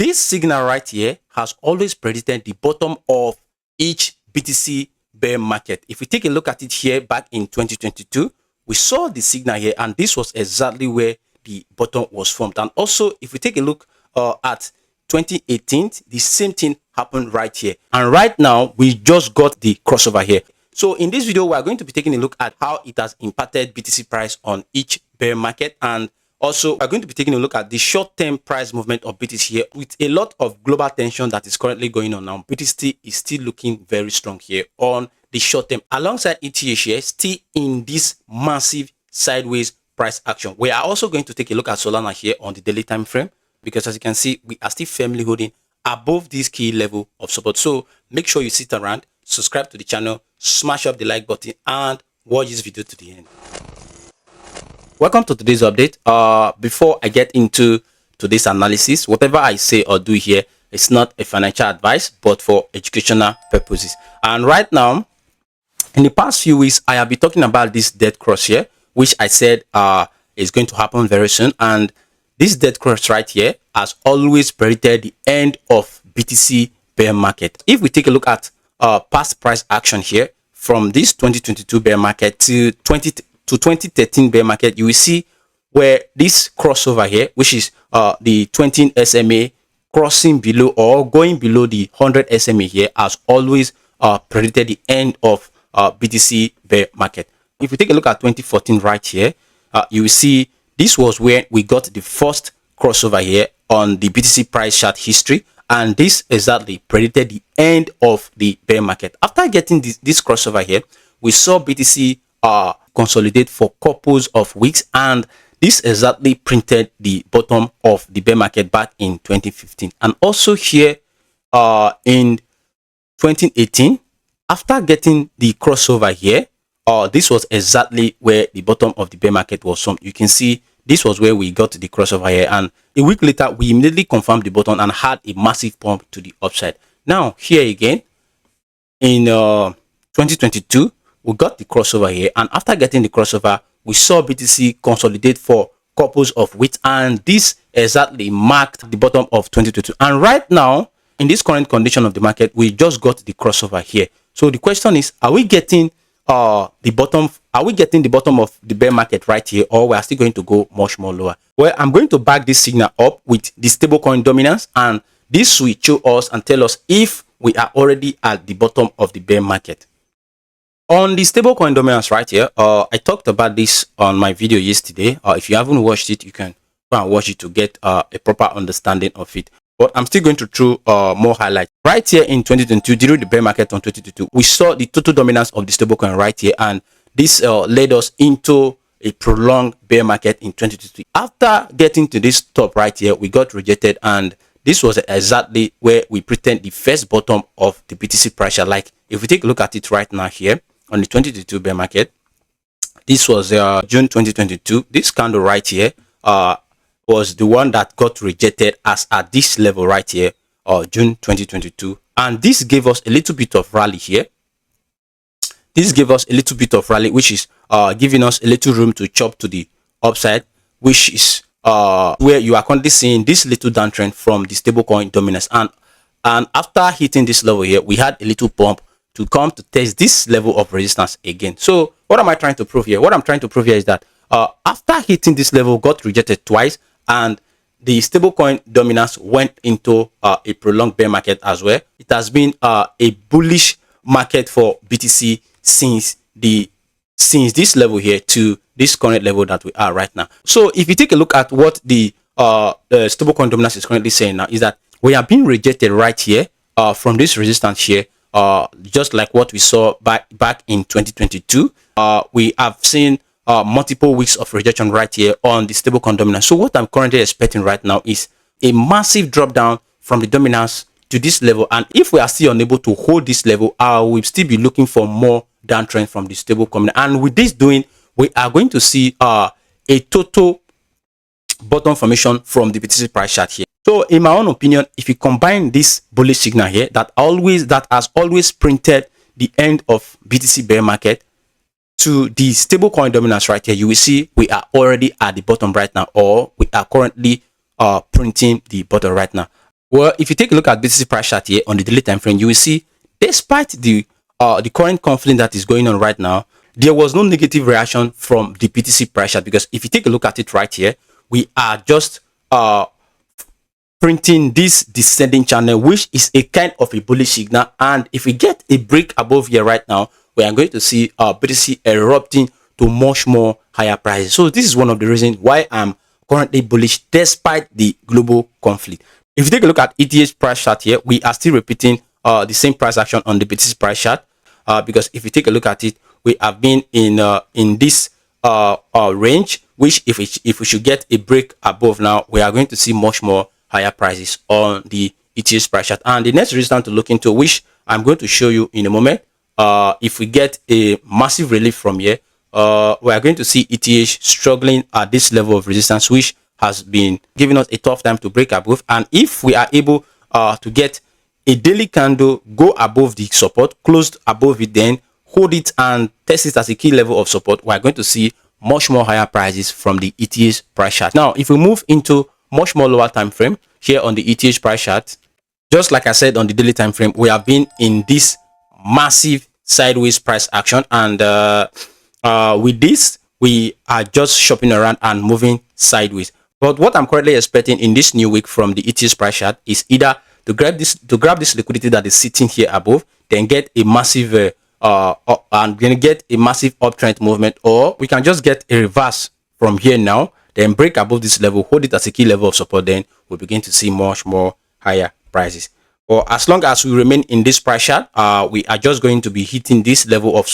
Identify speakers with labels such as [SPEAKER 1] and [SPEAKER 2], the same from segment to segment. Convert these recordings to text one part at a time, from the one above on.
[SPEAKER 1] This signal right here has always predicted the bottom of each BTC bear market. If we take a look at it here back in 2022, we saw the signal here, and this was exactly where the bottom was formed. And also, if we take a look at 2018, the same thing happened right here. And right now, we just got the crossover here. So in this video, we are going to be taking a look at how it has impacted BTC price on each bear market, and also we're going to be taking a look at the short-term price movement of BTC here. With a lot of global tension that is currently going on now, BTC is still looking very strong here on the short term, alongside ETH here still in this massive sideways price action. We are also going to take a look at Solana here on the daily time frame, because as you can see, we are still firmly holding above this key level of support. So make sure you sit around, subscribe to the channel, smash up the like button, and watch this video to the end. Welcome to today's update. Before I get into today's analysis, whatever I say or do here is not a financial advice, but for educational purposes. And right now, in the past few weeks, I have been talking about this dead cross here, which I said is going to happen very soon. And this dead cross right here has always predicted the end of BTC bear market. If we take a look at past price action here from this 2022 bear market to 2013 bear market, you will see where this crossover here, which is the 20 SMA crossing below or going below the 100 SMA here, has always predicted the end of BTC bear market. If we take a look at 2014 right here, you will see this was where we got the first crossover here on the BTC price chart history, and this exactly predicted the end of the bear market. After getting this crossover here, we saw BTC consolidate for couples of weeks, and this exactly printed the bottom of the bear market back in 2015. And also here in 2018, after getting the crossover here, this was exactly where the bottom of the bear market was from. You can see this was where we got the crossover here, and a week later we immediately confirmed the bottom and had a massive pump to the upside. Now here again in 2022, we got the crossover here, and after getting the crossover, we saw BTC consolidate for couples of weeks, and this exactly marked the bottom of 2022. And right now, in this current condition of the market, we just got the crossover here. So the question is, are we getting the bottom? Are we getting the bottom of the bear market right here, or we are still going to go much more lower? Well, I'm going to back this signal up with the stablecoin dominance, and this will show us and tell us if we are already at the bottom of the bear market. On the stablecoin dominance right here, I talked about this on my video yesterday. If you haven't watched it, you can go and watch it to get a proper understanding of it. But I'm still going to throw more highlights. Right here in 2022, during the bear market on 2022, we saw the total dominance of the stablecoin right here, and this led us into a prolonged bear market in 2023. After getting to this top right here, we got rejected, and this was exactly where we pretend the first bottom of the BTC price. Like if we take a look at it right now here on the 2022 bear market, this was June 2022. This candle right here was the one that got rejected as at this level right here, June 2022, and this gave us a little bit of rally here. This gave us a little bit of rally, which is giving us a little room to chop to the upside, which is where you are currently seeing this little downtrend from the stablecoin dominance. And after hitting this level here, we had a little pump to come to test this level of resistance again. So what am I trying to prove here? What I'm trying to prove here is that after hitting this level, got rejected twice, and the stablecoin dominance went into a prolonged bear market as well. It has been a bullish market for BTC since this level here to this current level that we are right now. So if you take a look at what the stablecoin dominance is currently saying now, is that we are being rejected right here from this resistance here, just like what we saw back in 2022. We have seen multiple weeks of rejection right here on the stablecoin dominance. So what I'm currently expecting right now is a massive drop down from the dominance to this level, and if we are still unable to hold this level, we'll still be looking for more downtrend from the stablecoin. And with this doing, we are going to see a total bottom formation from the BTC price chart here. So in my own opinion, if you combine this bullish signal here that has always printed the end of BTC bear market to the stablecoin dominance right here, you will see we are already at the bottom right now, or we are currently printing the bottom right now. Well, if you take a look at BTC price chart here on the daily time frame, you will see despite the current conflict that is going on right now, there was no negative reaction from the BTC price chart, because if you take a look at it right here, we are just printing this descending channel, which is a kind of a bullish signal. And if we get a break above here right now, we are going to see BTC erupting to much more higher prices. So this is one of the reasons why I'm currently bullish despite the global conflict. If you take a look at ETH price chart here, we are still repeating the same price action on the BTC price chart, because if you take a look at it, we have been in this range, which if we should get a break above now, we are going to see much more higher prices on the ETH price chart. And the next resistance to look into, which I'm going to show you in a moment, if we get a massive relief from here, we are going to see ETH struggling at this level of resistance, which has been giving us a tough time to break above. And if we are able to get a daily candle go above the support, closed above it, then hold it and test it as a key level of support, we are going to see much more higher prices from the ETH price chart. Now, if we move into much more lower time frame here on the ETH price chart, just like I said on the daily time frame, we have been in this massive sideways price action, and with this we are just shopping around and moving sideways. But what I'm currently expecting in this new week from the ETH price chart is either to grab this liquidity that is sitting here above, then get a massive and then get a massive uptrend movement, or we can just get a reverse from here now, then break above this level, hold it as a key level of support, then we'll begin to see much more higher prices. Or as long as we remain in this price chart, we are just going to be hitting this level of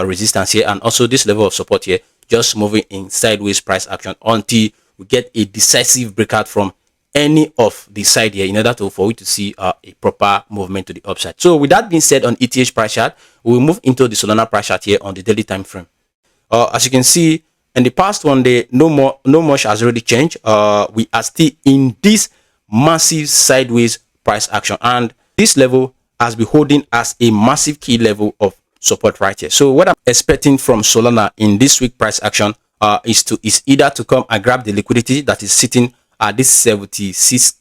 [SPEAKER 1] resistance here, and also this level of support here, just moving in sideways price action until we get a decisive breakout from any of the side here in order for we to see a proper movement to the upside. So with that being said, on ETH price chart, we will move into the Solana price chart here on the daily time frame. As you can see, in the past 1 day, no much has already changed. We are still in this massive sideways price action, and this level has been holding as a massive key level of support right here. So what I'm expecting from Solana in this week price action is either to come and grab the liquidity that is sitting at this $76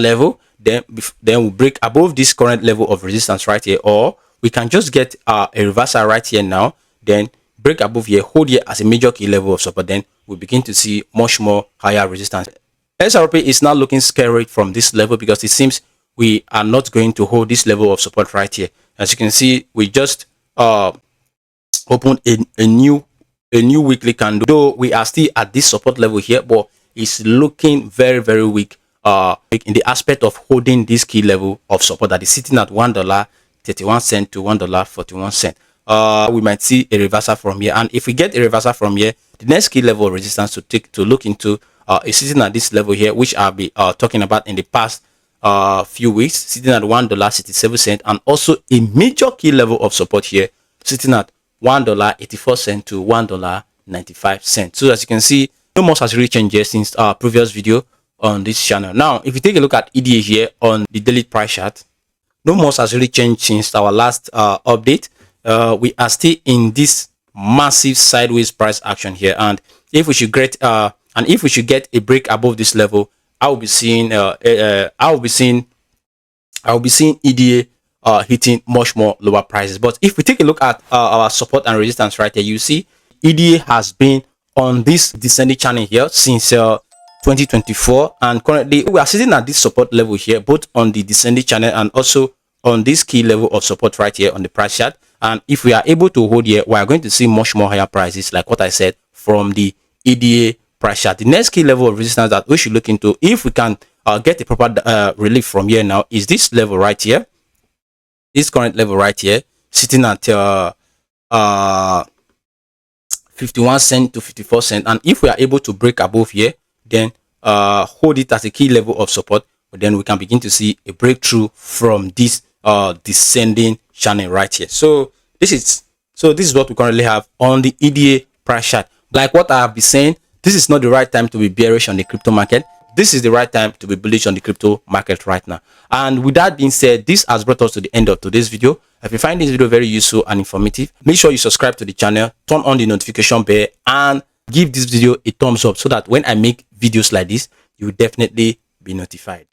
[SPEAKER 1] level, then we break above this current level of resistance right here, or we can just get a reversal right here now, then break above here, hold here as a major key level of support, then we begin to see much more higher resistance. XRP is now looking scary from this level, because it seems we are not going to hold this level of support right here. As you can see, we just opened a new weekly candle, though we are still at this support level here, but it's looking very weak in the aspect of holding this key level of support that is sitting at $1.31 to $1.41. We might see a reversal from here, and if we get a reversal from here, the next key level of resistance to look into is sitting at this level here, which I'll be talking about in the past few weeks, sitting at $1.67, and also a major key level of support here sitting at $1.84 to $1.95. So as you can see, no much has really changed here since our previous video on this channel. Now, if you take a look at EDA here on the daily price chart, no much has really changed since our last update. We are still in this massive sideways price action here, and if we should get a break above this level, I will be seeing EDA hitting much more lower prices. But if we take a look at our support and resistance right here, you see EDA has been on this descending channel here since 2024, and currently we are sitting at this support level here, both on the descending channel and also on this key level of support right here on the price chart. And if we are able to hold here, we are going to see much more higher prices, like what I said, from the EDA price chart. The next key level of resistance that we should look into, if we can get a proper relief from here now, is this level right here, this current level right here, sitting at 51 cents to 54 cents. And if we are able to break above here, then hold it as a key level of support, then we can begin to see a breakthrough from this descending channel right here. So this is what we currently have on the EDA price chart. Like what I have been saying, this is not the right time to be bearish on the crypto market. This is the right time to be bullish on the crypto market right now. And with that being said, this has brought us to the end of today's video. If you find this video very useful and informative, make sure you subscribe to the channel, turn on the notification bell, and give this video a thumbs up so that when I make videos like this, you will definitely be notified.